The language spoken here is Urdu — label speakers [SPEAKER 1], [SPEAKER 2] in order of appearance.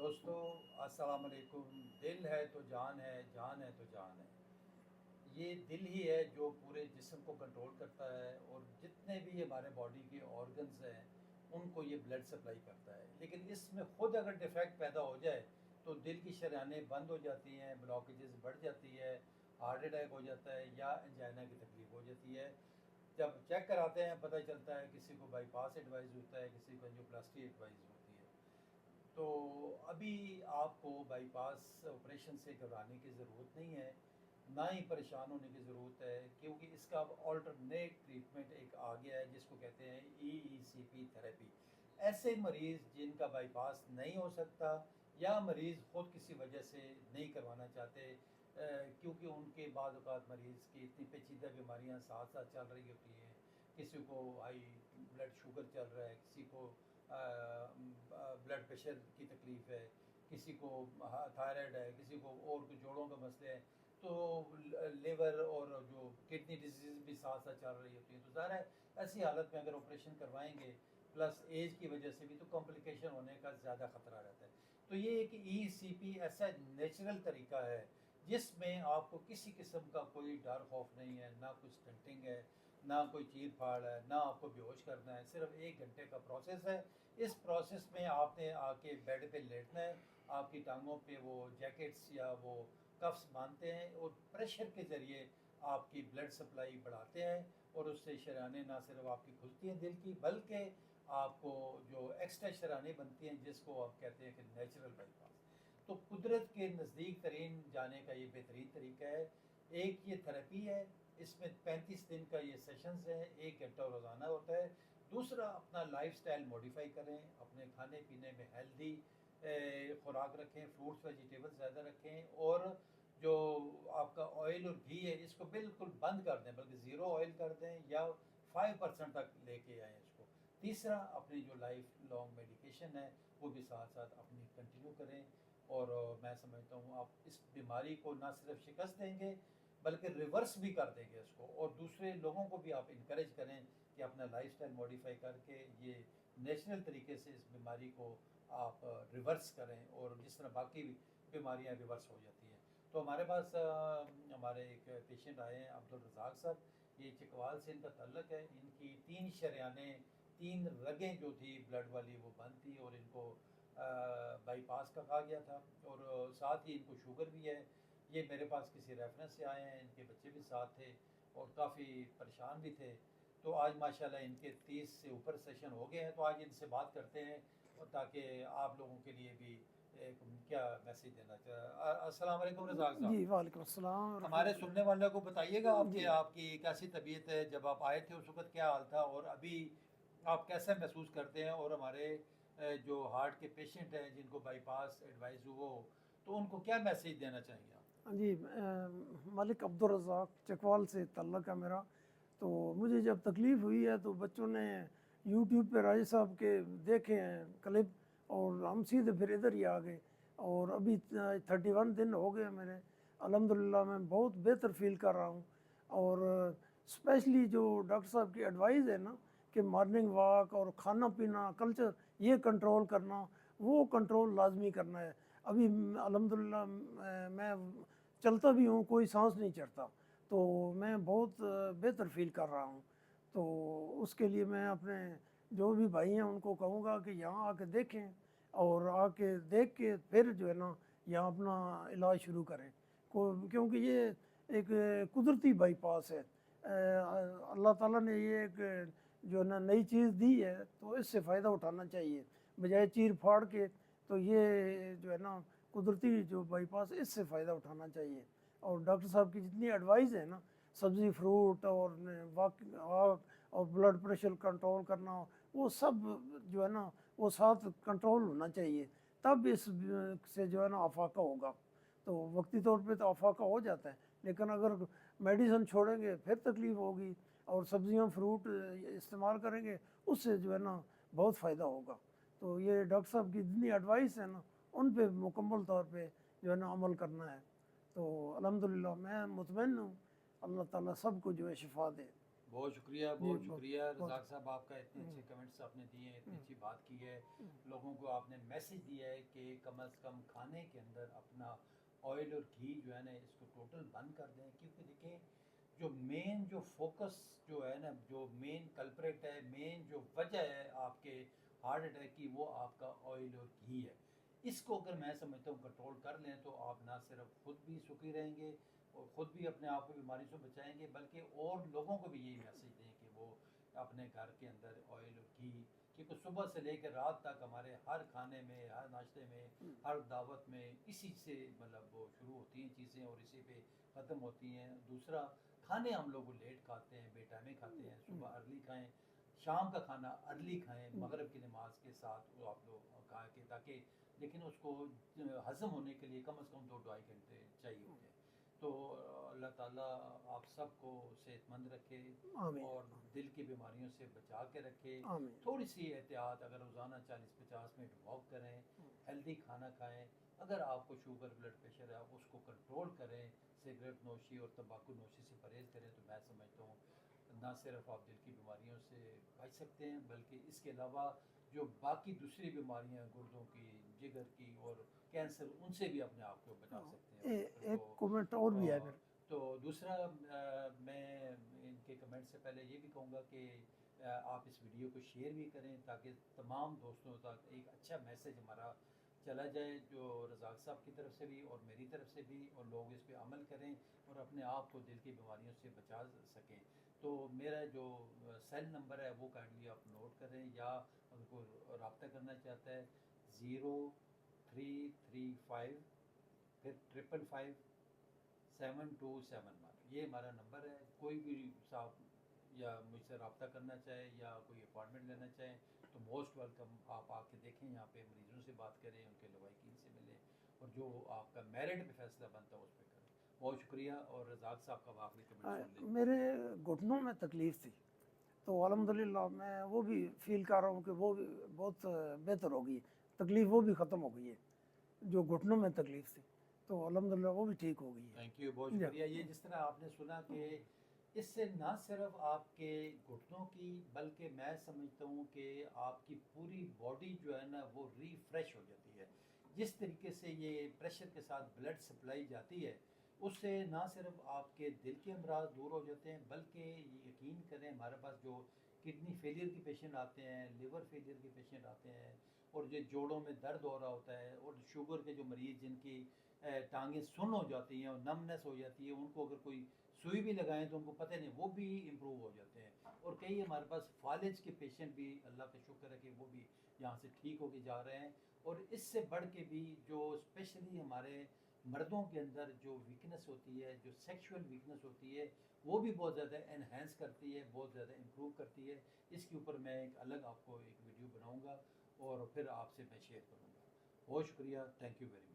[SPEAKER 1] دوستو السلام علیکم. دل ہے تو جان ہے، جان ہے تو جان ہے. یہ دل ہی ہے جو پورے جسم کو کنٹرول کرتا ہے، اور جتنے بھی ہمارے باڈی کے آرگنز ہیں ان کو یہ بلڈ سپلائی کرتا ہے. لیکن اس میں خود اگر ڈیفیکٹ پیدا ہو جائے تو دل کی شریانیں بند ہو جاتی ہیں، بلاکیجز بڑھ جاتی ہے، ہارٹ اٹیک ہو جاتا ہے یا انجائنا کی تکلیف ہو جاتی ہے. جب چیک کراتے ہیں پتہ چلتا ہے کسی کو بائی پاس ایڈوائز ہوتا ہے، کسی کو انجیوپلاسٹی ایڈوائز ہوتی ہے. تو ابھی آپ کو بائی پاس آپریشن سے گھبرانے کی ضرورت نہیں ہے، نہ ہی پریشان ہونے کی ضرورت ہے، کیونکہ اس کا اب آلٹرنیٹ ٹریٹمنٹ ایک آ گیا ہے جس کو کہتے ہیں EECP تھراپی. ایسے مریض جن کا بائی پاس نہیں ہو سکتا یا مریض خود کسی وجہ سے نہیں کروانا چاہتے، کیونکہ ان کے بعض اوقات مریض کی اتنی پیچیدہ بیماریاں ساتھ ساتھ چل رہی ہوتی ہیں. کسی کو ہائی بلڈ شوگر چل رہا ہے، کسی کو بلڈ پریشر کی تکلیف ہے، کسی کو تھائرائڈ ہے، کسی کو اور کچھ جوڑوں کا مسئلہ ہے، تو لیور اور جو کڈنی ڈیزیز بھی ساتھ ساتھ چل رہی ہوتی ہیں. تو ظاہر ہے ایسی حالت میں اگر آپریشن کروائیں گے پلس ایج کی وجہ سے بھی تو کمپلیکیشن ہونے کا زیادہ خطرہ رہتا ہے. تو یہ ایک ECP ایسا نیچرل طریقہ ہے جس میں آپ کو کسی قسم کا کوئی ڈر خوف نہیں ہے، نہ کچھ سٹنٹنگ ہے، نہ کوئی چیر پھاڑ ہے، نہ آپ کو بے ہوش کرنا ہے. صرف 1 گھنٹے کا پروسیس ہے. اس پروسیس میں آپ نے آ کے بیڈ پہ لیٹنا ہے، آپ کی ٹانگوں پہ وہ جیکٹس یا وہ کفس باندھتے ہیں اور پریشر کے ذریعے آپ کی بلڈ سپلائی بڑھاتے ہیں، اور اس سے شریانیں نہ صرف آپ کی کھلتی ہیں دل کی، بلکہ آپ کو جو ایکسٹرا شریانیں بنتی ہیں جس کو آپ کہتے ہیں کہ نیچرل بائی پاس. تو قدرت کے نزدیک ترین جانے کا یہ بہترین طریقہ ہے. ایک یہ تھراپی ہے، اس میں 35 دن کا یہ سیشنز ہے، 1 گھنٹہ روزانہ ہوتا ہے. دوسرا اپنا لائف سٹائل موڈیفائی کریں، اپنے کھانے پینے میں ہیلدی خوراک رکھیں، فروٹس ویجیٹیبل زیادہ رکھیں، اور جو آپ کا آئل اور گھی ہے اس کو بالکل بند کر دیں، بلکہ 0 آئل کر دیں یا 5% تک لے کے آئیں اس کو. تیسرا اپنی جو لائف لانگ میڈیکیشن ہے وہ بھی ساتھ ساتھ اپنی کنٹینیو کریں. اور میں سمجھتا ہوں آپ اس بیماری کو نہ صرف شکست دیں گے بلکہ ریورس بھی کر دیں گے اس کو، اور دوسرے لوگوں کو بھی آپ انکریج کریں کہ اپنا لائف سٹائل موڈیفائی کر کے یہ نیچرل طریقے سے اس بیماری کو آپ ریورس کریں، اور جس طرح باقی بیماریاں ریورس ہو جاتی ہیں. تو ہمارے پاس ہمارے ایک پیشنٹ آئے ہیں عبدالرزاق صاحب، یہ چکوال سے ان کا تعلق ہے. ان کی 3 شریانیں، 3 رگیں جو تھی بلڈ والی وہ بند تھی، اور ان کو بائی پاس کا کہا گیا تھا، اور ساتھ ہی ان کو شوگر بھی ہے. یہ میرے پاس کسی ریفرنس سے آئے ہیں، ان کے بچے بھی ساتھ تھے اور کافی پریشان بھی تھے. تو آج ماشاءاللہ ان کے 30 سے اوپر سیشن ہو گئے ہیں. تو آج ان سے بات کرتے ہیں اور تاکہ آپ لوگوں کے لیے بھی کیا میسیج دینا چاہے. السلام علیکم رزاق صاحب.
[SPEAKER 2] جی وعلیکم السلام
[SPEAKER 1] ہمارے
[SPEAKER 2] ورحمۃ اللہ.
[SPEAKER 1] سننے والوں کو بتائیے گا آپ
[SPEAKER 2] جی
[SPEAKER 1] کہ آپ کی کیسی طبیعت ہے، جب آپ آئے تھے اس وقت کیا حال تھا، اور ابھی آپ کیسے محسوس کرتے ہیں، اور ہمارے جو ہارٹ کے پیشنٹ ہیں جن کو بائی پاس ایڈوائز ہو تو ان کو کیا میسیج دینا چاہیں گے آپ؟
[SPEAKER 2] جی ملک عبدالرزاق چکوال سے تعلق ہے میرا. تو مجھے جب تکلیف ہوئی ہے تو بچوں نے یوٹیوب پہ راجہ صاحب کے دیکھے ہیں کلپ، اور ہم سیدھے پھر ادھر ہی آ گئے. اور ابھی 31 دن ہو گئے میرے. الحمدللہ میں بہت بہتر فیل کر رہا ہوں. اور اسپیشلی جو ڈاکٹر صاحب کی ایڈوائز ہے نا کہ مارننگ واک اور کھانا پینا کلچر یہ کنٹرول کرنا، وہ کنٹرول لازمی کرنا ہے. ابھی الحمدللہ میں چلتا بھی ہوں، کوئی سانس نہیں چڑھتا، تو میں بہت بہتر فیل کر رہا ہوں. تو اس کے لیے میں اپنے جو بھی بھائی ہیں ان کو کہوں گا کہ یہاں آ کے دیکھیں، اور آ کے دیکھ کے پھر جو ہے نا یہاں اپنا علاج شروع کریں، کیونکہ یہ ایک قدرتی بائی پاس ہے. اللہ تعالیٰ نے یہ ایک جو ہے نا نئی چیز دی ہے، تو اس سے فائدہ اٹھانا چاہیے بجائے چیر پھاڑ کے. تو یہ جو ہے نا قدرتی جو بائی پاس، اس سے فائدہ اٹھانا چاہیے. اور ڈاکٹر صاحب کی جتنی ایڈوائز ہے نا، سبزی فروٹ اور واک اور بلڈ پریشر کنٹرول کرنا، وہ سب جو ہے نا وہ ساتھ کنٹرول ہونا چاہیے، تب اس سے جو ہے نا افاقہ ہوگا. تو وقتی طور پہ تو افاقہ ہو جاتا ہے، لیکن اگر میڈیسن چھوڑیں گے پھر تکلیف ہوگی، اور سبزیاں فروٹ استعمال کریں گے اس سے جو ہے نا بہت فائدہ ہوگا. تو یہ ڈاکٹر صاحب کی جتنی ایڈوائس ہے نا ان پہ مکمل طور پہ جو ہے نا عمل کرنا ہے. تو الحمدللہ میں مطمئن ہوں، اللہ تعالیٰ سب کو جو ہے شفا دے.
[SPEAKER 1] بہت شکریہ
[SPEAKER 2] جی
[SPEAKER 1] بہت شکریہ
[SPEAKER 2] بہت
[SPEAKER 1] رزاق صاحب آپ کا، اتنے اچھے کمنٹس آپ نے دیے ہیں، اتنی اچھی بات کی ہے، لوگوں کو آپ نے میسج دیا ہے کہ کم از کم کھانے کے اندر اپنا آئل اور گھی جو ہے نا اس کو ٹوٹل بند کر دیں، کیونکہ دیکھیں جو مین جو فوکس جو ہے نا، جو مین کلپریٹ ہے، مین جو وجہ ہے آپ کے ہارٹ اٹیک کی، وہ آپ کا آئل اور گھی ہے. اس کو اگر میں سمجھتا ہوں کنٹرول کر لیں تو آپ نہ صرف خود بھی سکھی رہیں گے اور خود بھی اپنے آپ کو بیماری سے بچائیں گے، بلکہ اور لوگوں کو بھی یہی میسج دیں کہ وہ اپنے گھر کے اندر آئل اور گھی، کیونکہ صبح سے لے کر رات تک ہمارے ہر کھانے میں، ہر ناشتے میں، ہر دعوت میں اسی سے مطلب وہ شروع ہوتی ہیں چیزیں اور اسی پہ ختم ہوتی ہیں. دوسرا، کھانے ہم لوگ لیٹ کھاتے ہیں، بے ٹائمے کھاتے ہیں، صبح ارلی کھائیں، شام کا کھانا ارلی کھائیں، مغرب کی نماز کے ساتھ وہ آپ لوگ کھا کے، تاکہ لیکن اس کو ہضم ہونے کے لیے کم از کم 2-2.5 گھنٹے چاہیے ہوتے ہیں. تو اللہ تعالیٰ آپ سب کو صحت مند رکھے
[SPEAKER 2] آمین
[SPEAKER 1] اور دل کی بیماریوں سے بچا کے رکھے.
[SPEAKER 2] آمین.
[SPEAKER 1] تھوڑی سی احتیاط، اگر روزانہ 40-50 منٹ واک کریں، ہیلدی کھانا کھائیں، اگر آپ کو شوگر بلڈ پریشر ہے اس کو کنٹرول کریں، سگریٹ نوشی اور تمباکو نوشی سے پرہیز کریں، تو میں سمجھتا ہوں نہ صرف آپ دل کی بیماریوں سے بچ سکتے ہیں، بلکہ اس کے علاوہ جو باقی دوسری بیماریاں گردوں کی، جگر کی اور کینسر، ان سے بھی اپنے آپ کو بچا سکتے ہیں.
[SPEAKER 2] ایک کومنٹ اور بھی ہے پھر.
[SPEAKER 1] تو دوسرا میں ان کے کمنٹ سے پہلے یہ بھی کہوں گا کہ آپ اس ویڈیو کو شیئر بھی کریں تاکہ تمام دوستوں تک ایک اچھا میسج ہمارا چلا جائے، جو رزاق صاحب کی طرف سے بھی اور میری طرف سے بھی، اور لوگ اس پہ عمل کریں اور اپنے آپ کو دل کی بیماریوں سے بچا سکیں. تو میرا جو سیل نمبر ہے وہ کائنڈلی آپ نوٹ کریں، یا اگر کوئی رابطہ کرنا چاہتا ہے 0335 پھر 555-7271، یہ ہمارا نمبر ہے. کوئی بھی صاحب یا مجھ سے رابطہ کرنا چاہے یا کوئی اپائنٹمنٹ لینا چاہیں تو موسٹ ویلکم. آپ آ کے دیکھیں، یہاں پہ مریضوں سے بات کریں، ان کے لوائقین سے ملیں، اور جو آپ کا میرٹ پہ فیصلہ بنتا ہے اس پہ کریں. بہت شکریہ. اور رزاق صاحب کا آخری کمنٹ سن لیں.
[SPEAKER 2] میرے گھٹنوں میں تکلیف تھی، تو الحمدللہ میں وہ بھی فیل کر رہا ہوں کہ وہ بھی بہت بہتر ہو گئی ہے، تکلیف وہ بھی ختم ہو گئی ہے، جو گھٹنوں میں تکلیف تھی تو الحمدللہ وہ بھی ٹھیک ہو گئی ہے.
[SPEAKER 1] تھینک یو، بہت شکریہ. یہ جس طرح آپ نے سنا کہ اس سے نہ صرف آپ کے گھٹنوں کی، بلکہ میں سمجھتا ہوں کہ آپ کی پوری باڈی جو ہے نا وہ ریفریش ہو جاتی ہے. جس طریقے سے یہ پریشر کے ساتھ بلڈ سپلائی جاتی ہے، اس سے نہ صرف آپ کے دل کے امراض دور ہو جاتے ہیں، بلکہ یقین کریں ہمارے پاس جو کڈنی فیلئر کے پیشنٹ آتے ہیں، لیور فیلئر کے پیشنٹ آتے ہیں، اور جو جوڑوں میں درد ہو رہا ہوتا ہے، اور شوگر کے جو مریض جن کی ٹانگیں سن ہو جاتی ہیں اور نمنس ہو جاتی ہے، ان کو اگر کوئی سوئی بھی لگائیں تو ان کو پتہ نہیں، وہ بھی امپروو ہو جاتے ہیں. اور کئی ہمارے پاس فالج کے پیشنٹ بھی اللہ کا شکر ہے کہ وہ بھی یہاں سے ٹھیک ہو کے جا رہے ہیں. اور اس سے بڑھ کے بھی جو اسپیشلی ہمارے مردوں کے اندر جو ویکنس ہوتی ہے، جو سیکشول ویکنس ہوتی ہے، وہ بھی بہت زیادہ انہینس کرتی ہے، بہت زیادہ امپروو کرتی ہے. اس کے اوپر میں ایک الگ آپ کو ایک ویڈیو بناؤں گا اور پھر آپ سے میں شیئر کروں گا. بہت شکریہ. Thank you very much.